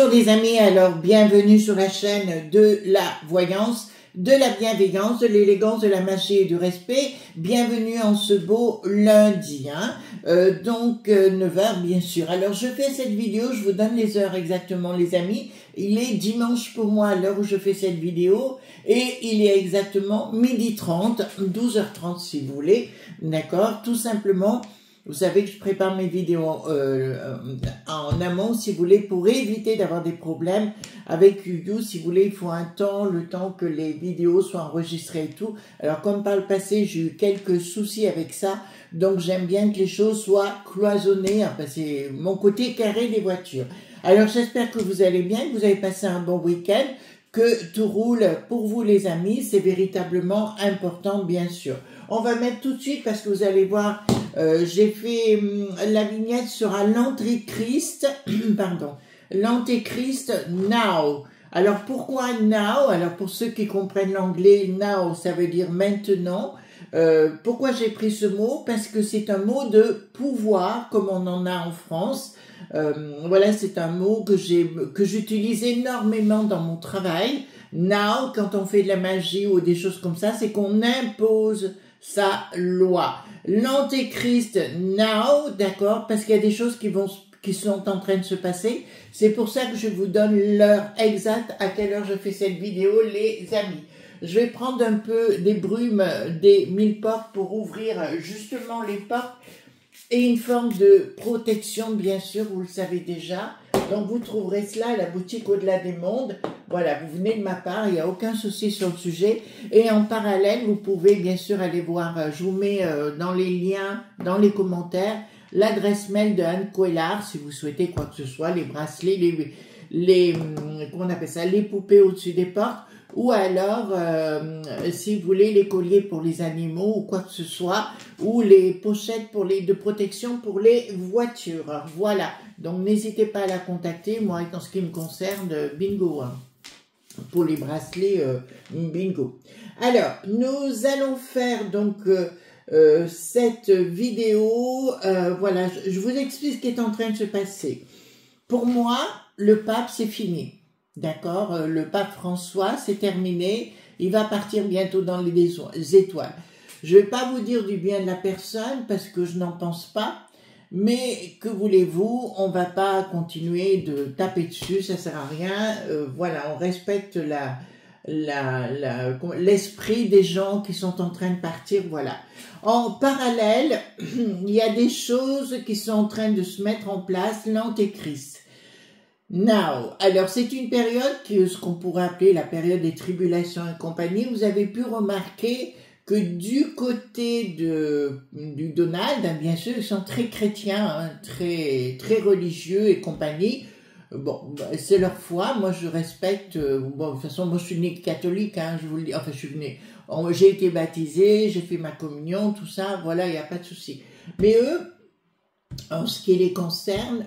Bonjour les amis, alors bienvenue sur la chaîne de la voyance, de la bienveillance, de l'élégance, de la magie et du respect. Bienvenue en ce beau lundi, 9h bien sûr. Alors je fais cette vidéo, je vous donne les heures exactement les amis. Il est dimanche pour moi à l'heure où je fais cette vidéo et il est exactement 12h30, 12h30 si vous voulez, d'accord, tout simplement. Vous savez que je prépare mes vidéos en amont, si vous voulez, pour éviter d'avoir des problèmes avec YouTube. Si vous voulez, il faut un temps, le temps que les vidéos soient enregistrées et tout. Alors, comme par le passé, j'ai eu quelques soucis avec ça. Donc, j'aime bien que les choses soient cloisonnées. Enfin, c'est mon côté carré des voitures. Alors, j'espère que vous allez bien, que vous avez passé un bon week-end, que tout roule pour vous, les amis. C'est véritablement important, bien sûr. On va mettre tout de suite, parce que vous allez voir... j'ai fait la vignette sera l'Antéchrist, pardon, l'Antéchrist now. Alors pourquoi now? Alors pour ceux qui comprennent l'anglais, now ça veut dire maintenant. Pourquoi j'ai pris ce mot? Parce que c'est un mot de pouvoir comme on en a en France. Voilà, c'est un mot que j'utilise énormément dans mon travail. Now, quand on fait de la magie ou des choses comme ça, c'est qu'on impose sa loi. L'Antéchrist now, d'accord, parce qu'il y a des choses qui sont en train de se passer. C'est pour ça que je vous donne l'heure exacte à quelle heure je fais cette vidéo, les amis. Je vais prendre un peu des brumes des 1000 portes pour ouvrir justement les portes et une forme de protection, bien sûr, vous le savez déjà. Donc vous trouverez cela à la boutique Au-delà des mondes. Voilà, vous venez de ma part, il n'y a aucun souci sur le sujet. Et en parallèle, vous pouvez bien sûr aller voir, je vous mets dans les liens, dans les commentaires, l'adresse mail de Anne Coellard, si vous souhaitez quoi que ce soit, les bracelets, comment on appelle ça, les poupées au-dessus des portes, ou alors, si vous voulez, les colliers pour les animaux ou quoi que ce soit, ou les pochettes de protection pour les voitures. Voilà, donc n'hésitez pas à la contacter, moi, en ce qui me concerne, bingo, pour les bracelets, bingo. Alors, nous allons faire donc cette vidéo, voilà, je vous explique ce qui est en train de se passer. Pour moi, le pape, c'est fini. D'accord, le pape François, c'est terminé. Il va partir bientôt dans les étoiles. Je ne vais pas vous dire du bien de la personne parce que je n'en pense pas. Mais que voulez-vous, on ne va pas continuer de taper dessus, ça ne sert à rien. Voilà, on respecte l'esprit des gens qui sont en train de partir, voilà. En parallèle, il y a des choses qui sont en train de se mettre en place, l'Antéchrist. Now, alors c'est une période ce qu'on pourrait appeler la période des tribulations et compagnie. Vous avez pu remarquer que du côté du Donald, bien sûr, ils sont très chrétiens, très religieux et compagnie. Bon, c'est leur foi. Moi, je respecte. Bon, de toute façon, moi, je suis née catholique. Je vous le dis. Enfin, je suis née. J'ai été baptisée, j'ai fait ma communion, tout ça. Voilà, il n'y a pas de souci. Mais eux. En ce qui les concerne,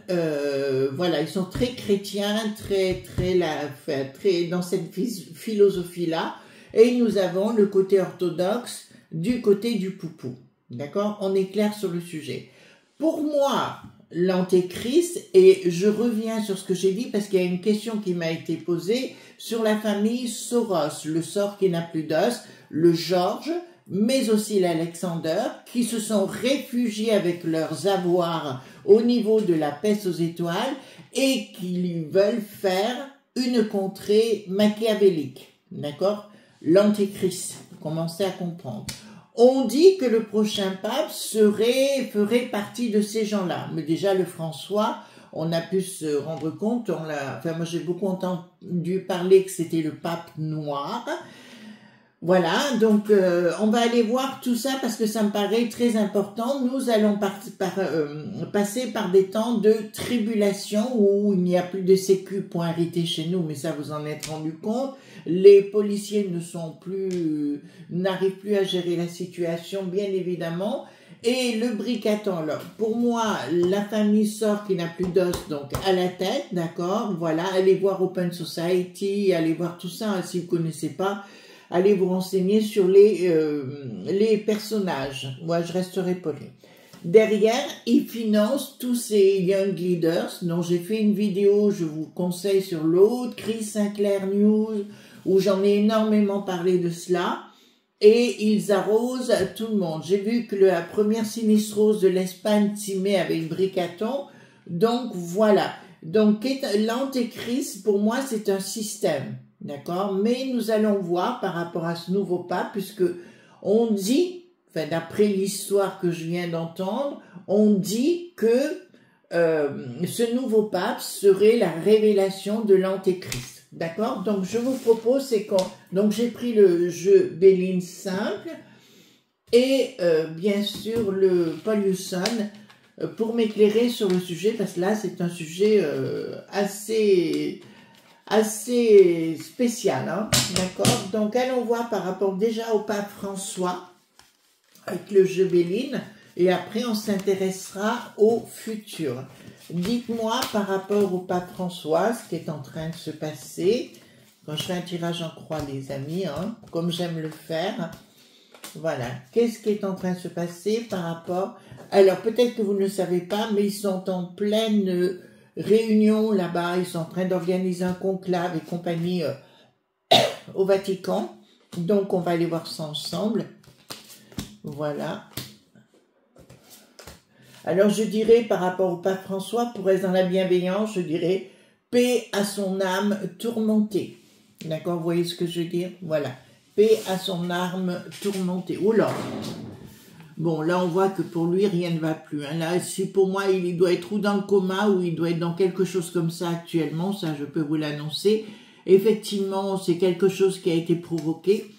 voilà, ils sont très chrétiens, très dans cette philosophie-là. Et nous avons le côté orthodoxe du côté du poupou. D'accord? On est clair sur le sujet. Pour moi, l'Antéchrist, et je reviens sur ce que j'ai dit parce qu'il y a une question qui m'a été posée sur la famille Soros, le sort qui n'a plus d'os, le Georges, mais aussi l'Alexander, qui se sont réfugiés avec leurs avoirs au niveau de la peste aux étoiles et qui veulent faire une contrée machiavélique. D'accord? L'Antéchrist, commencez à comprendre. On dit que le prochain pape ferait partie de ces gens-là. Mais déjà, le François, on a pu se rendre compte, enfin moi j'ai beaucoup entendu parler que c'était le pape noir. Voilà, donc on va aller voir tout ça parce que ça me paraît très important. Nous allons passer par des temps de tribulation où il n'y a plus de sécu point arrêté chez nous, mais ça vous en êtes rendu compte. Les policiers n'arrivent plus à gérer la situation, bien évidemment. Et le bricaton, alors, pour moi, la famille sort qui n'a plus d'os, donc à la tête, d'accord, voilà, allez voir Open Society, allez voir tout ça, hein, si vous ne connaissez pas. Allez vous renseigner sur les personnages. Moi, je resterai poli. derrière, il finance tous ces young leaders. Donc, j'ai fait une vidéo, je vous conseille sur l'autre, Chris Sinclair News, où j'en ai énormément parlé de cela. Et ils arrosent tout le monde. J'ai vu que la première sinistrose de l'Espagne timait avec Bricaton. Donc, voilà. Donc, l'antéchrist, pour moi, c'est un système. D'accord? Mais nous allons voir par rapport à ce nouveau pape, puisque on dit, enfin, d'après l'histoire que je viens d'entendre, on dit que ce nouveau pape serait la révélation de l'antéchrist. D'accord? Donc, je vous propose, c'est quand... Donc, j'ai pris le jeu Béline simple et, bien sûr, le Paul Hewson pour m'éclairer sur le sujet, parce que là, c'est un sujet assez spécial. Hein? D'accord? Donc, allons voir par rapport déjà au pape François avec le jeu Béline et après, on s'intéressera au futur. Dites-moi par rapport au pape François, ce qui est en train de se passer. Quand je fais un tirage en croix, les amis, hein, comme j'aime le faire. Voilà. Qu'est-ce qui est en train de se passer par rapport... Alors, peut-être que vous ne le savez pas, mais ils sont en pleine réunion là-bas. Ils sont en train d'organiser un conclave et compagnie au Vatican. Donc, on va aller voir ça ensemble. Voilà. Alors, je dirais, par rapport au pape François, pour être dans la bienveillance, je dirais paix à son âme tourmentée. D'accord, vous voyez ce que je veux dire? Voilà. Paix à son âme tourmentée. Oh là! Bon, là, on voit que pour lui, rien ne va plus. Hein. Là, si pour moi, il doit être ou dans le coma, ou il doit être dans quelque chose comme ça actuellement, ça, je peux vous l'annoncer. Effectivement, c'est quelque chose qui a été provoqué.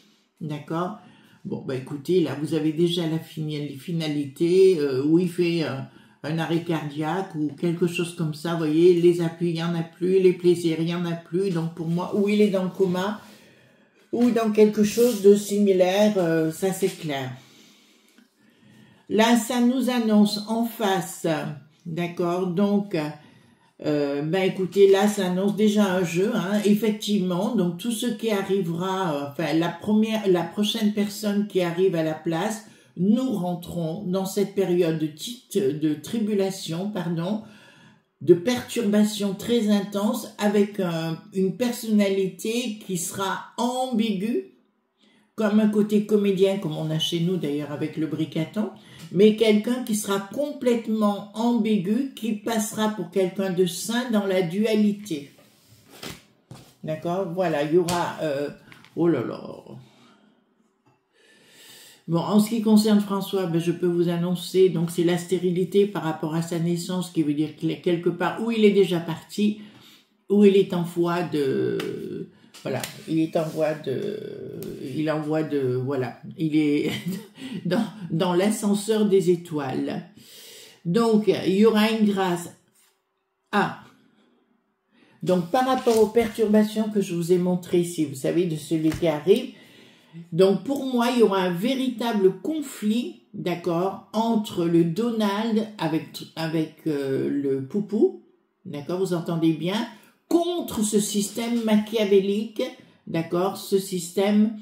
D'accord? Bon, bah écoutez, là, vous avez déjà la finalité, où il fait un arrêt cardiaque ou quelque chose comme ça, vous voyez, les appuis, il n'y en a plus, les plaisirs, il n'y en a plus, donc pour moi, ou il est dans le coma, ou dans quelque chose de similaire, ça c'est clair. Là, ça nous annonce en face, d'accord, donc... ben écoutez, là, ça annonce déjà un jeu, hein, effectivement. Donc tout ce qui arrivera, enfin la prochaine personne qui arrive à la place, nous rentrons dans cette période de tribulation, pardon, de perturbation très intense, avec une personnalité qui sera ambiguë, comme un côté comédien, comme on a chez nous d'ailleurs avec le Bricaton, mais quelqu'un qui sera complètement ambigu, qui passera pour quelqu'un de sain dans la dualité. D'accord? Voilà, il y aura... oh là là. Bon, en ce qui concerne François, ben, je peux vous annoncer, donc c'est la stérilité par rapport à sa naissance, qui veut dire quelque part où il est déjà parti, où il est en voie de... Voilà, il est en voie de, voilà, il est dans l'ascenseur des étoiles. Donc, il y aura une grâce. Ah, donc par rapport aux perturbations que je vous ai montrées ici, vous savez, de celui qui arrive, donc pour moi, il y aura un véritable conflit, d'accord, entre le Donald avec le Poupou, d'accord, vous entendez bien, contre ce système machiavélique, d'accord, ce système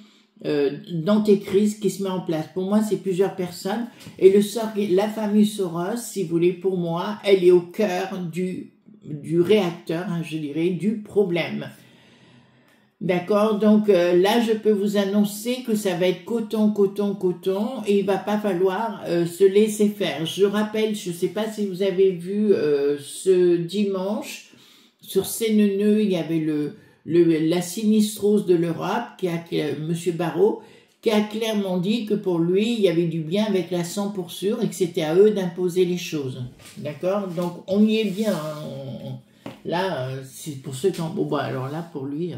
d'antéchrist qui se met en place. Pour moi, c'est plusieurs personnes. Et la famille Soros, si vous voulez, pour moi, elle est au cœur du réacteur, hein, je dirais, du problème. D'accord, donc là, je peux vous annoncer que ça va être coton, coton, coton, et il va pas falloir se laisser faire. Je rappelle, je sais pas si vous avez vu ce dimanche, sur CNNE, il y avait la sinistrose de l'Europe, Monsieur Barrault, qui a clairement dit que pour lui, il y avait du bien avec la 100% et que c'était à eux d'imposer les choses. D'accord? Donc, on y est bien. Hein. Là, c'est pour ceux qui ont... Bon, bah, alors là, pour lui...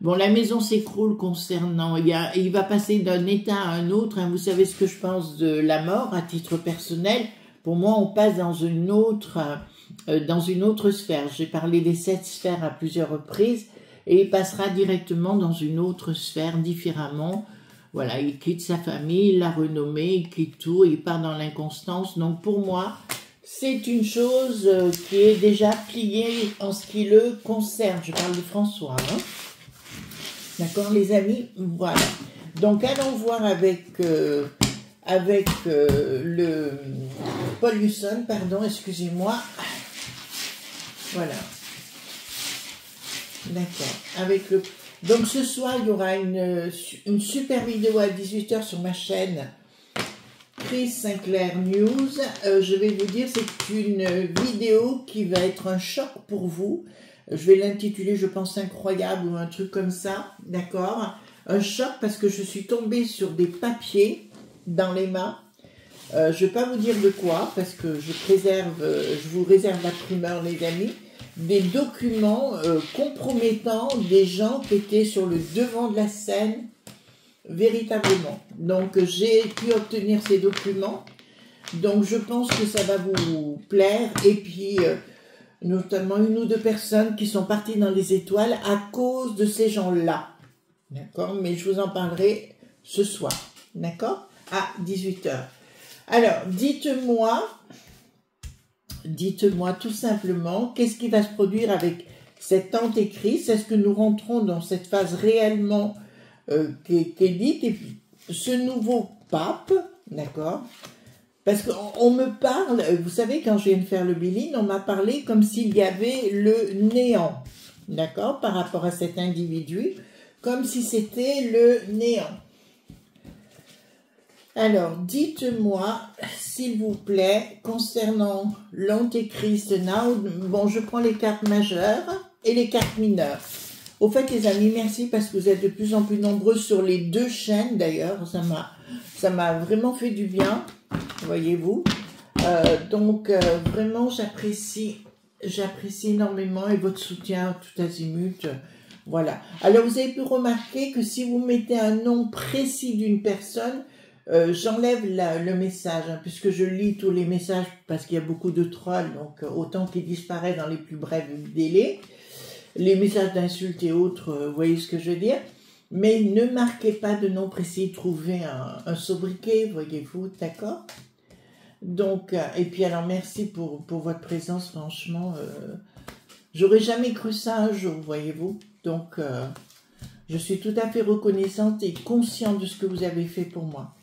Bon, la maison s'écroule concernant... Il va passer d'un état à un autre. Hein. Vous savez ce que je pense de la mort, à titre personnel. Pour moi, on passe dans une autre sphère. J'ai parlé des 7 sphères à plusieurs reprises et il passera directement dans une autre sphère différemment. Voilà, il quitte sa famille, il l'a renommée, il quitte tout, il part dans l'inconstance. Donc pour moi, c'est une chose qui est déjà pliée en ce qui le concerne. Je parle de François. Hein. D'accord, les amis? Voilà. Donc allons voir avec avec le Paul Husson, pardon, excusez-moi. Voilà. D'accord. Avec le... Donc ce soir, il y aura une super vidéo à 18 h sur ma chaîne Chris Sinclair News. Je vais vous dire, c'est une vidéo qui va être un choc pour vous. Je vais l'intituler, je pense, incroyable ou un truc comme ça, d'accord? Un choc parce que je suis tombée sur des papiers dans les mains. Je ne vais pas vous dire de quoi parce que je vous réserve la primeur, les amis. Des documents compromettants des gens qui étaient sur le devant de la scène, véritablement. Donc, j'ai pu obtenir ces documents. Donc, je pense que ça va vous plaire. Et puis... notamment une ou deux personnes qui sont parties dans les étoiles à cause de ces gens-là. D'accord? Mais je vous en parlerai ce soir. D'accord? À 18 h. Alors, dites-moi tout simplement, qu'est-ce qui va se produire avec cet antéchrist? Est-ce que nous rentrons dans cette phase réellement qui est dite? Et puis, ce nouveau pape, d'accord? Parce qu'on me parle, vous savez, quand je viens de faire le billing, on m'a parlé comme s'il y avait le néant, d'accord, par rapport à cet individu, comme si c'était le néant. Alors, dites-moi, s'il vous plaît, concernant l'antéchrist now, bon, je prends les cartes majeures et les cartes mineures. Au fait, les amis, merci parce que vous êtes de plus en plus nombreux sur les deux chaînes, d'ailleurs, ça m'a vraiment fait du bien. Voyez-vous, donc vraiment j'apprécie énormément et votre soutien tout azimut, voilà. Alors vous avez pu remarquer que si vous mettez un nom précis d'une personne, j'enlève le message, hein, puisque je lis tous les messages parce qu'il y a beaucoup de trolls, donc autant qu'ils disparaissent dans les plus brefs délais, les messages d'insultes et autres, vous voyez ce que je veux dire. Mais ne marquez pas de nom précis, trouvez un sobriquet, voyez-vous, d'accord? Donc, et puis alors merci pour votre présence, franchement, j'aurais jamais cru ça un jour, voyez-vous. Donc, je suis tout à fait reconnaissante et consciente de ce que vous avez fait pour moi.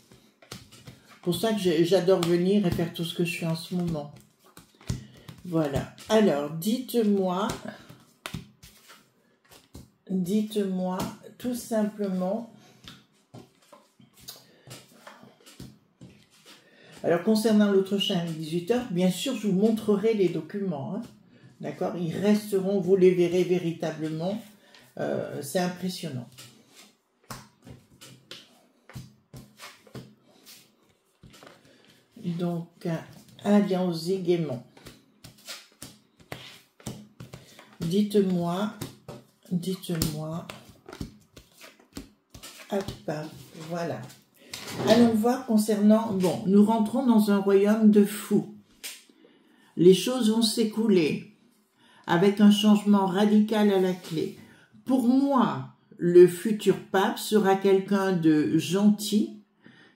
Pour ça que j'adore venir et faire tout ce que je fais en ce moment. Voilà. Alors, dites-moi tout simplement... Alors, concernant l'autre chaîne à 18 h, bien sûr, je vous montrerai les documents. Hein, d'accord? Ils resteront, vous les verrez véritablement. C'est impressionnant. Donc, allons-y gaiement. Dites-moi. Hop, voilà. Allons voir concernant... Bon, nous rentrons dans un royaume de fous. Les choses vont s'écouler avec un changement radical à la clé. Pour moi, le futur pape sera quelqu'un de gentil.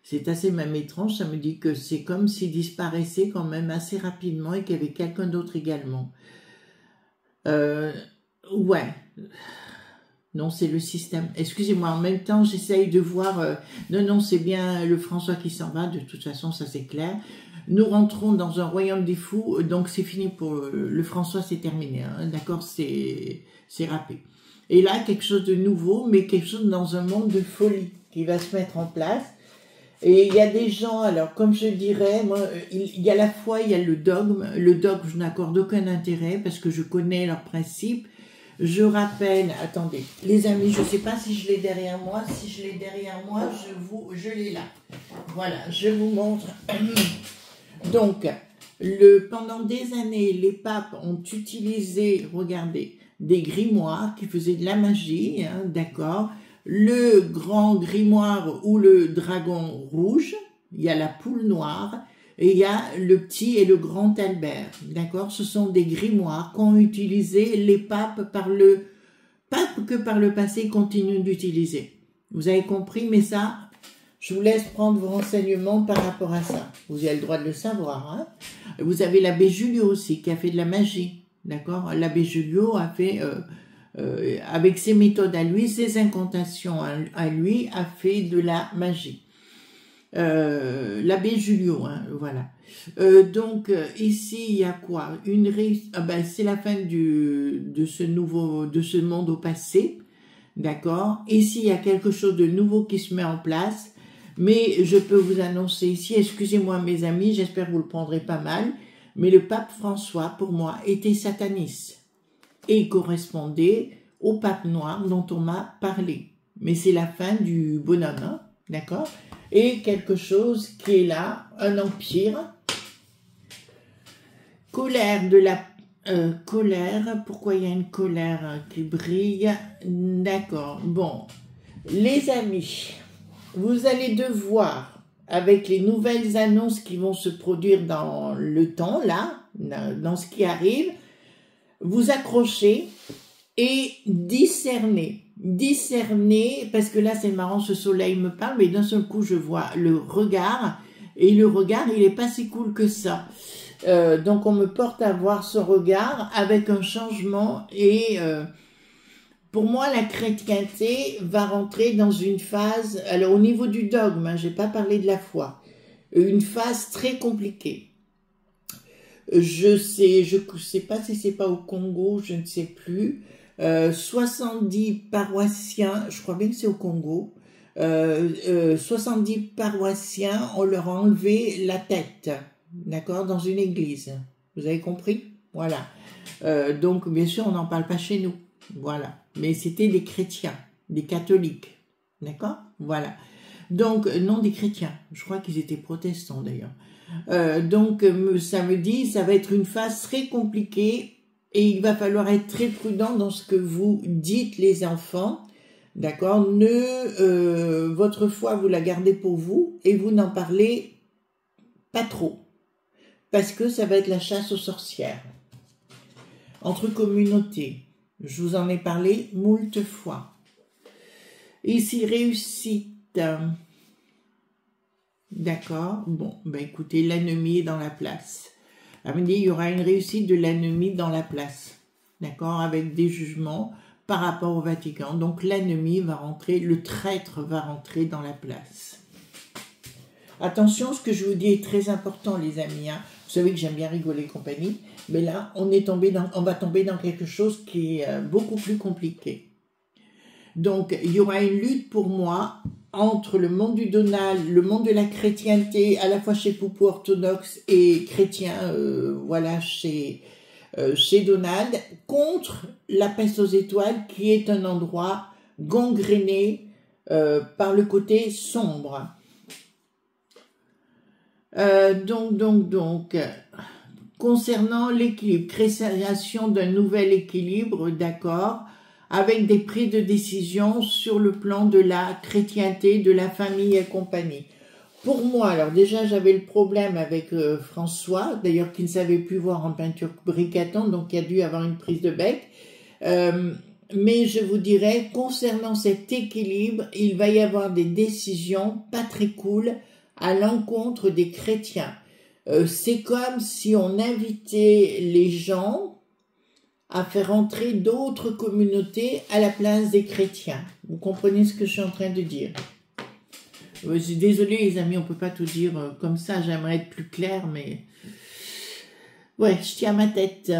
C'est assez même étrange, ça me dit que c'est comme s'il disparaissait quand même assez rapidement et qu'il y avait quelqu'un d'autre également. Ouais... Non, c'est le système. Excusez-moi, en même temps, j'essaye de voir... non, c'est bien le François qui s'en va. De toute façon, ça c'est clair. Nous rentrons dans un royaume des fous. Donc, c'est fini pour... le François, c'est terminé. Hein, d'accord, c'est râpé. Et là, quelque chose de nouveau, mais quelque chose dans un monde de folie qui va se mettre en place. Et il y a des gens, alors, comme je dirais, moi, il y a la foi, il y a le dogme. Le dogme, je n'accorde aucun intérêt parce que je connais leurs principes. Je rappelle, attendez, les amis, je ne sais pas si je l'ai derrière moi. Si je l'ai derrière moi, je l'ai là. Voilà, je vous montre. Donc, pendant des années, les papes ont utilisé, regardez, des grimoires qui faisaient de la magie, hein, d'accord. Le grand grimoire ou le dragon rouge, il y a la poule noire. Et il y a le petit et le grand Albert, d'accord? Ce sont des grimoires qu'ont utilisé les papes par le passé continuent d'utiliser. Vous avez compris, mais ça, je vous laisse prendre vos renseignements par rapport à ça. Vous avez le droit de le savoir. Hein? Vous avez l'abbé Julio aussi qui a fait de la magie, d'accord? L'abbé Julio a fait, avec ses méthodes à lui, ses incantations à lui, a fait de la magie. L'abbé Julio, hein, voilà. Donc ici il y a quoi? C'est la fin de ce monde au passé, d'accord. Ici il y a quelque chose de nouveau qui se met en place, mais je peux vous annoncer ici, excusez-moi mes amis, j'espère que vous le prendrez pas mal, mais le pape François pour moi était sataniste et il correspondait au pape noir dont on m'a parlé. Mais c'est la fin du bonhomme, hein, d'accord? Et quelque chose qui est là, un empire, colère de la colère, pourquoi il y a une colère qui brille? D'accord, bon, les amis, vous allez devoir, avec les nouvelles annonces qui vont se produire dans le temps, là, dans ce qui arrive, vous accrocher et discerner, parce que là c'est marrant, ce soleil me parle, mais d'un seul coup je vois le regard, et le regard il est pas si cool que ça, donc on me porte à voir ce regard avec un changement, et pour moi la chrétienté va rentrer dans une phase, alors au niveau du dogme, hein, j'ai pas parlé de la foi, une phase très compliquée. Je sais pas si c'est pas au Congo, je ne sais plus. 70 paroissiens, je crois bien que c'est au Congo. 70 paroissiens, on leur a enlevé la tête, d'accord, dans une église. Vous avez compris? Voilà. Donc, bien sûr, on n'en parle pas chez nous. Voilà. Mais c'était des chrétiens, des catholiques. D'accord? Voilà. Donc, non des chrétiens. Je crois qu'ils étaient protestants d'ailleurs. Donc, ça me dit, ça va être une phase très compliquée et il va falloir être très prudent dans ce que vous dites, les enfants. D'accord? Votre foi, vous la gardez pour vous et vous n'en parlez pas trop. Parce que ça va être la chasse aux sorcières. Entre communautés. Je vous en ai parlé moult fois. Ici, réussite. D'accord, bon, ben écoutez, l'ennemi est dans la place. Elle me dit, il y aura une réussite de l'ennemi dans la place. D'accord, avec des jugements par rapport au Vatican. Donc l'ennemi va rentrer, le traître va rentrer dans la place. Attention, ce que je vous dis est très important, les amis. Hein. Vous savez que j'aime bien rigoler compagnie. Mais là, on va tomber dans quelque chose qui est beaucoup plus compliqué. Donc, il y aura une lutte pour moi entre le monde du Donald, le monde de la chrétienté, à la fois chez Poupou orthodoxe et chrétien, voilà, chez Donald, contre la peste aux étoiles, qui est un endroit gangréné par le côté sombre. Donc, concernant l'équilibre, création d'un nouvel équilibre, d'accord, avec des prises de décision sur le plan de la chrétienté, de la famille et compagnie. Pour moi, alors déjà j'avais le problème avec François, d'ailleurs qui ne savait plus voir en peinture bricaton, donc il a dû avoir une prise de bec. Mais je vous dirais, concernant cet équilibre, il va y avoir des décisions pas très cool à l'encontre des chrétiens. C'est comme si on invitait les gens à faire entrer d'autres communautés à la place des chrétiens. Vous comprenez ce que je suis en train de dire? Je suis désolée les amis, on peut pas tout dire comme ça, j'aimerais être plus clair, mais... Ouais, je tiens ma tête.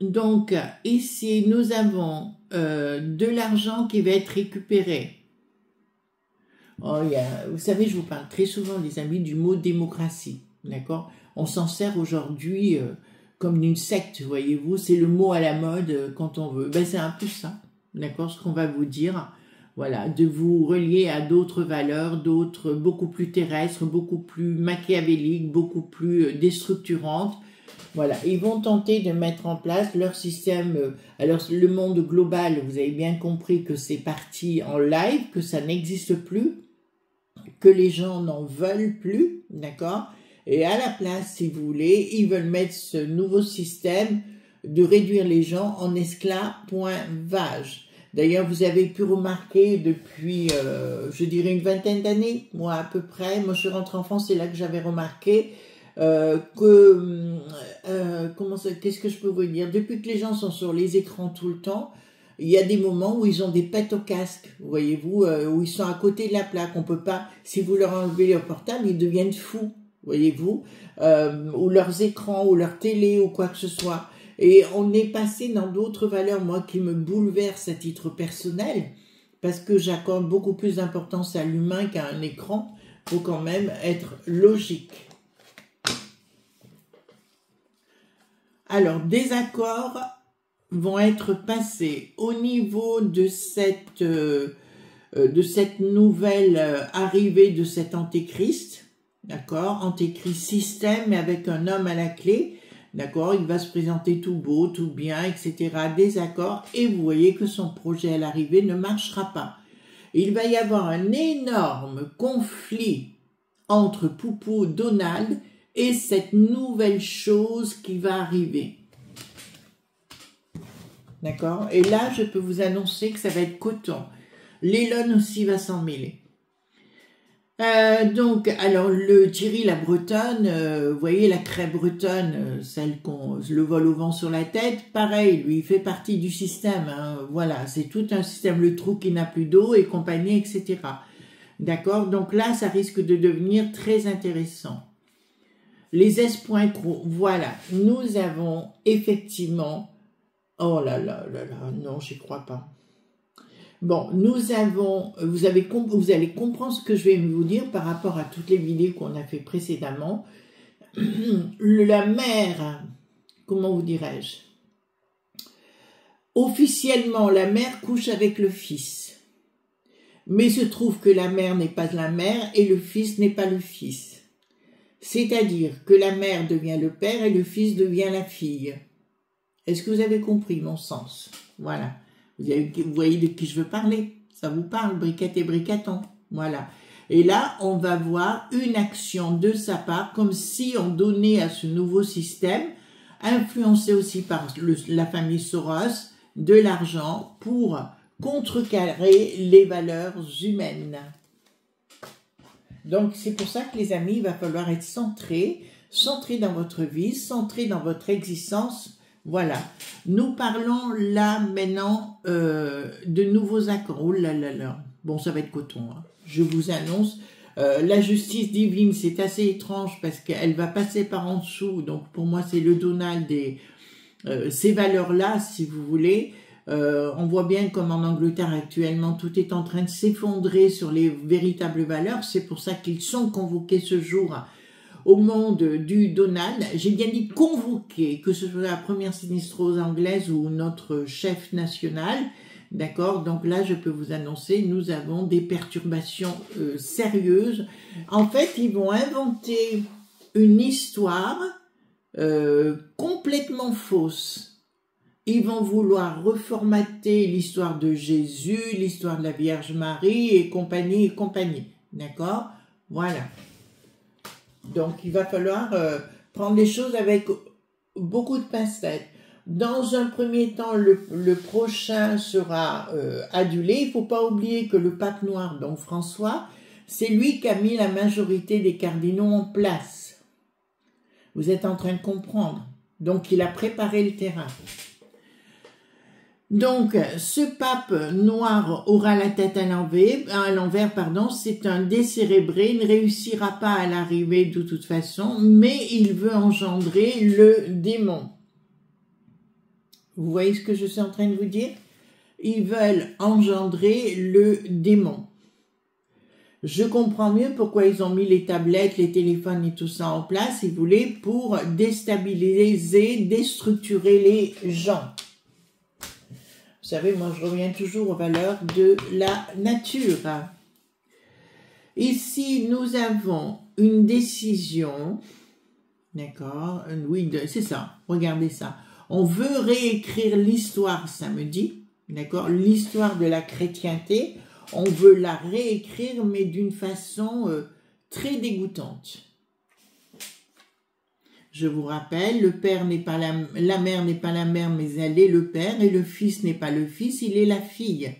Donc, ici, nous avons de l'argent qui va être récupéré. Oh, vous savez, je vous parle très souvent, les amis, du mot démocratie, d'accord? On s'en sert aujourd'hui... comme d'une secte, voyez-vous, c'est le mot à la mode quand on veut. Ben, c'est un peu ça, d'accord, ce qu'on va vous dire, voilà, de vous relier à d'autres valeurs, d'autres beaucoup plus terrestres, beaucoup plus machiavéliques, beaucoup plus déstructurantes. Voilà, ils vont tenter de mettre en place leur système. Alors, le monde global, vous avez bien compris que c'est parti en live, que ça n'existe plus, que les gens n'en veulent plus, d'accord ? Et à la place, si vous voulez, ils veulent mettre ce nouveau système de réduire les gens en esclavages. D'ailleurs, vous avez pu remarquer depuis, je dirais, une vingtaine d'années, moi à peu près, moi je suis rentrée en France, c'est là que j'avais remarqué qu'est-ce que je peux vous dire, depuis que les gens sont sur les écrans tout le temps, il y a des moments où ils ont des pètes au casque, voyez-vous, où ils sont à côté de la plaque. On peut pas, si vous leur enlevez leur portable, ils deviennent fous, voyez-vous, ou leurs écrans, ou leur télé, ou quoi que ce soit. Et on est passé dans d'autres valeurs, moi, qui me bouleversent à titre personnel, parce que j'accorde beaucoup plus d'importance à l'humain qu'à un écran. Il faut quand même être logique. Alors, des accords vont être passés au niveau de cette nouvelle arrivée de cet antéchrist, d'accord, antéchrist système, mais avec un homme à la clé, d'accord, il va se présenter tout beau, tout bien, etc., des accords, et vous voyez que son projet à l'arrivée ne marchera pas. Il va y avoir un énorme conflit entre Poupou, Donald, et cette nouvelle chose qui va arriver. D'accord? Et là, je peux vous annoncer que ça va être coton. L'Elon aussi va s'en mêler. Donc, alors, le Thierry, la bretonne, vous voyez, la craie bretonne, celle qu'on le vole au vent sur la tête, pareil, lui, il fait partie du système. Hein, voilà, c'est tout un système, le trou qui n'a plus d'eau et compagnie, etc. D'accord? Donc là, ça risque de devenir très intéressant. Les S.Cro, voilà, nous avons effectivement... Oh là là là là, non, j'y crois pas. Bon, nous avons, vous allez comprendre ce que je vais vous dire par rapport à toutes les vidéos qu'on a fait précédemment. La mère, comment vous dirais-je? Officiellement, la mère couche avec le fils. Mais il se trouve que la mère n'est pas la mère et le fils n'est pas le fils. C'est-à-dire que la mère devient le père et le fils devient la fille. Est-ce que vous avez compris mon sens? Voilà. Vous voyez de qui je veux parler? Ça vous parle, briquette et bricaton. Voilà. Et là, on va voir une action de sa part, comme si on donnait à ce nouveau système, influencé aussi par la famille Soros, de l'argent pour contrecarrer les valeurs humaines. Donc, c'est pour ça que les amis, il va falloir être centré dans votre vie, centré dans votre existence. Voilà, nous parlons là maintenant de nouveaux accords. Oh là là là, bon ça va être coton, hein. Je vous annonce, la justice divine c'est assez étrange parce qu'elle va passer par en dessous, donc pour moi c'est le Donald et ces valeurs-là si vous voulez. On voit bien comme en Angleterre actuellement tout est en train de s'effondrer sur les véritables valeurs, c'est pour ça qu'ils sont convoqués ce jour au monde du Donald. J'ai bien dit convoqué, que ce soit la première sinistrose anglaise ou notre chef national, d'accord? Donc là, je peux vous annoncer, nous avons des perturbations sérieuses. En fait, ils vont inventer une histoire complètement fausse. Ils vont vouloir reformater l'histoire de Jésus, l'histoire de la Vierge Marie et compagnie, d'accord? Voilà. Donc, il va falloir prendre les choses avec beaucoup de pincettes. Dans un premier temps, le prochain sera adulé. Il ne faut pas oublier que le pape noir, donc François, c'est lui qui a mis la majorité des cardinaux en place. Vous êtes en train de comprendre. Donc, il a préparé le terrain. Donc, ce pape noir aura la tête à l'envers, c'est un décérébré, il ne réussira pas à l'arrivée de toute façon, mais il veut engendrer le démon. Vous voyez ce que je suis en train de vous dire? Ils veulent engendrer le démon. Je comprends mieux pourquoi ils ont mis les tablettes, les téléphones et tout ça en place, si vous voulez, pour déstabiliser, déstructurer les gens. Vous savez, moi, je reviens toujours aux valeurs de la nature. Ici, nous avons une décision, d'accord? Oui, c'est ça, regardez ça. On veut réécrire l'histoire samedi, d'accord? L'histoire de la chrétienté, on veut la réécrire, mais d'une façon très dégoûtante. Je vous rappelle, le père n'est pas la mère n'est pas la mère, mais elle est le père, et le fils n'est pas le fils, il est la fille.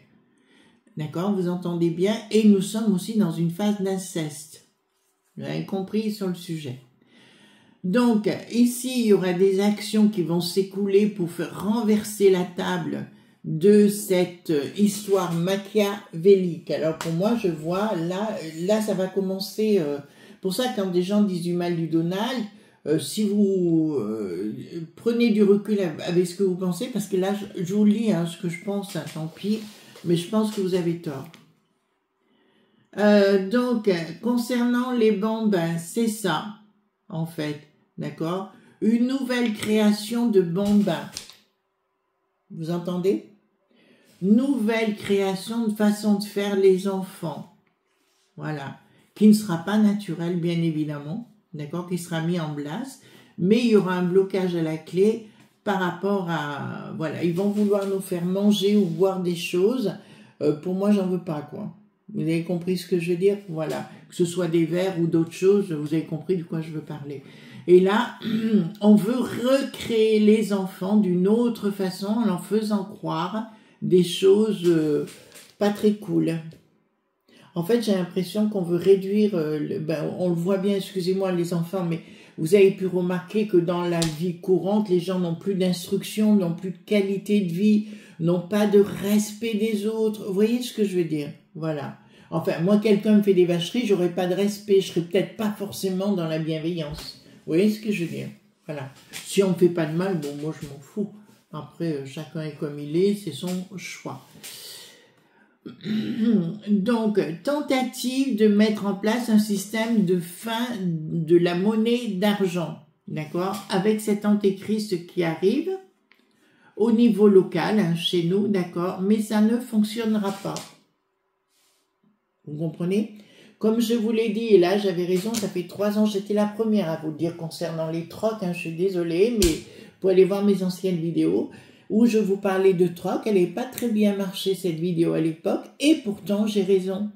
D'accord, vous entendez bien? Et nous sommes aussi dans une phase d'inceste. Vous avez compris sur le sujet. Donc, ici, il y aura des actions qui vont s'écouler pour faire renverser la table de cette histoire machiavélique. Alors pour moi, je vois, là ça va commencer, pour ça quand des gens disent du mal du Donald, si vous prenez du recul avec ce que vous pensez, parce que là je vous lis hein, ce que je pense, hein, tant pis, mais je pense que vous avez tort. Donc, concernant les bambins, c'est ça, en fait, d'accord? Une nouvelle création de bambins. Vous entendez? Nouvelle création de façon de faire les enfants. Voilà. Qui ne sera pas naturelle, bien évidemment, d'accord? Qui sera mis en place, mais il y aura un blocage à la clé par rapport à... Voilà, ils vont vouloir nous faire manger ou boire des choses. Pour moi, j'en veux pas, quoi. Vous avez compris ce que je veux dire? Voilà. Que ce soit des vers ou d'autres choses, vous avez compris de quoi je veux parler. Et là, on veut recréer les enfants d'une autre façon en leur faisant croire des choses pas très cool. En fait, j'ai l'impression qu'on veut réduire, on le voit bien, excusez-moi les enfants, mais vous avez pu remarquer que dans la vie courante, les gens n'ont plus d'instruction, n'ont plus de qualité de vie, n'ont pas de respect des autres. Vous voyez ce que je veux dire? Voilà. Enfin, moi, quelqu'un me fait des vacheries, j'aurais pas de respect, je serais peut-être pas forcément dans la bienveillance. Vous voyez ce que je veux dire? Voilà. Si on me fait pas de mal, bon, moi, je m'en fous. Après, chacun est comme il est, c'est son choix. Donc, tentative de mettre en place un système de fin de la monnaie d'argent, d'accord? Avec cet antéchrist qui arrive au niveau local, hein, chez nous, d'accord? Mais ça ne fonctionnera pas. Vous comprenez? Comme je vous l'ai dit, et là j'avais raison, ça fait 3 ans, j'étais la première à vous le dire concernant les trocs, hein, je suis désolée, mais vous pouvez aller voir mes anciennes vidéos où je vous parlais de troc, elle n'est pas très bien marché cette vidéo à l'époque, et pourtant j'ai raison.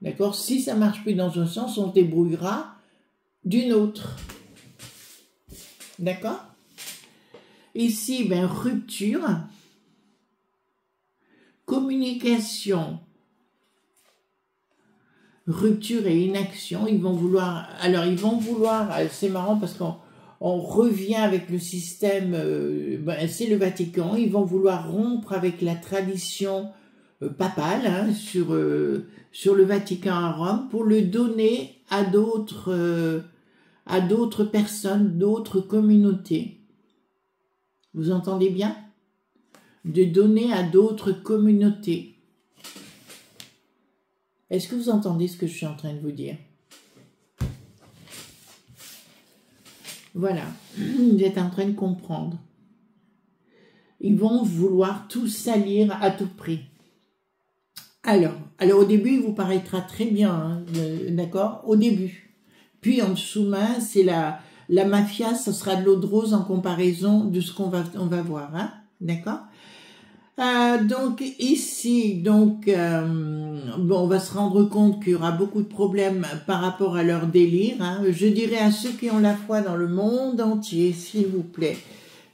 D'accord? Si ça marche plus dans un sens, on se débrouillera d'une autre. D'accord? Ici, ben, rupture, communication, rupture et inaction, ils vont vouloir, c'est marrant parce qu'on revient avec le système, c'est le Vatican, ils vont vouloir rompre avec la tradition papale hein, sur le Vatican à Rome pour le donner à d'autres personnes, d'autres communautés. Vous entendez bien? De donner à d'autres communautés. Est-ce que vous entendez ce que je suis en train de vous dire? Voilà, vous êtes en train de comprendre. Ils vont vouloir tout salir à tout prix. Alors au début, il vous paraîtra très bien, hein, d'accord? Au début. Puis en dessous-main, c'est la mafia, ce sera de l'eau de rose en comparaison de ce qu'on va voir, hein? D'accord? Donc ici, on va se rendre compte qu'il y aura beaucoup de problèmes par rapport à leur délire. Hein. Je dirais à ceux qui ont la foi dans le monde entier, s'il vous plaît,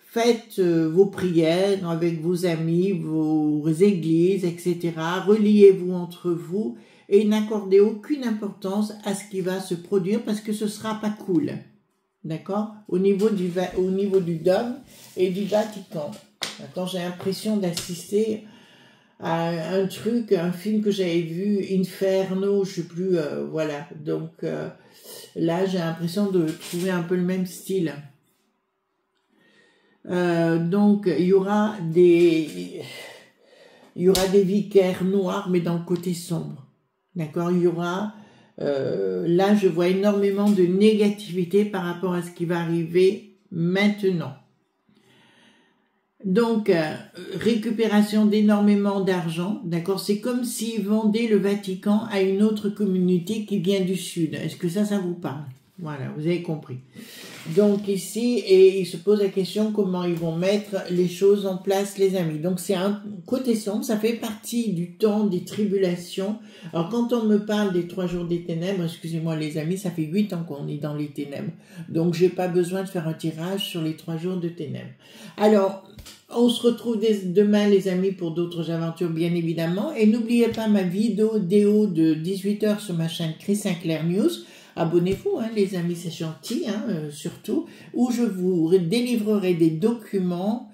faites vos prières avec vos amis, vos églises, etc. Reliez-vous entre vous et n'accordez aucune importance à ce qui va se produire parce que ce sera pas cool. D'accord? Au niveau du dôme et du Vatican. Quand j'ai l'impression d'assister à un film que j'avais vu, Inferno, je sais plus, voilà. Donc là, j'ai l'impression de trouver un peu le même style. Donc il y aura des vicaires noirs, mais dans le côté sombre. D'accord? Il y aura là, je vois énormément de négativité par rapport à ce qui va arriver maintenant. Donc, récupération d'énormément d'argent, d'accord? C'est comme s'ils vendaient le Vatican à une autre communauté qui vient du Sud. Est-ce que ça vous parle? Voilà, vous avez compris. Donc ici, et il se pose la question comment ils vont mettre les choses en place, les amis. Donc c'est un côté sombre, ça fait partie du temps des tribulations. Alors quand on me parle des 3 jours des ténèbres, excusez-moi les amis, ça fait 8 ans qu'on est dans les ténèbres. Donc j'ai pas besoin de faire un tirage sur les 3 jours de ténèbres. Alors, on se retrouve demain les amis pour d'autres aventures bien évidemment. Et n'oubliez pas ma vidéo de 18h sur ma chaîne Chris Sinclair News. Abonnez-vous, hein, les amis, c'est gentil, hein, surtout, où je vous délivrerai des documents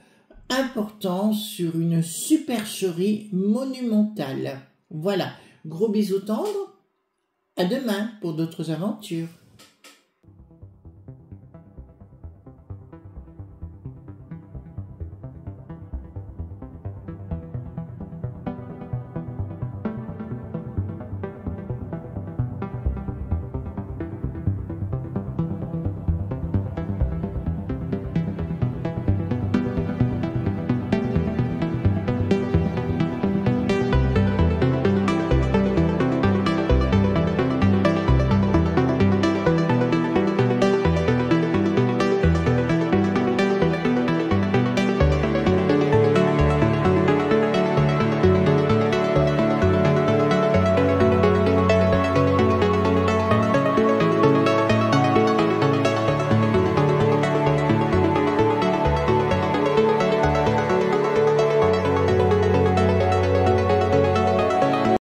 important sur une supercherie monumentale. Voilà, gros bisous tendres, à demain pour d'autres aventures.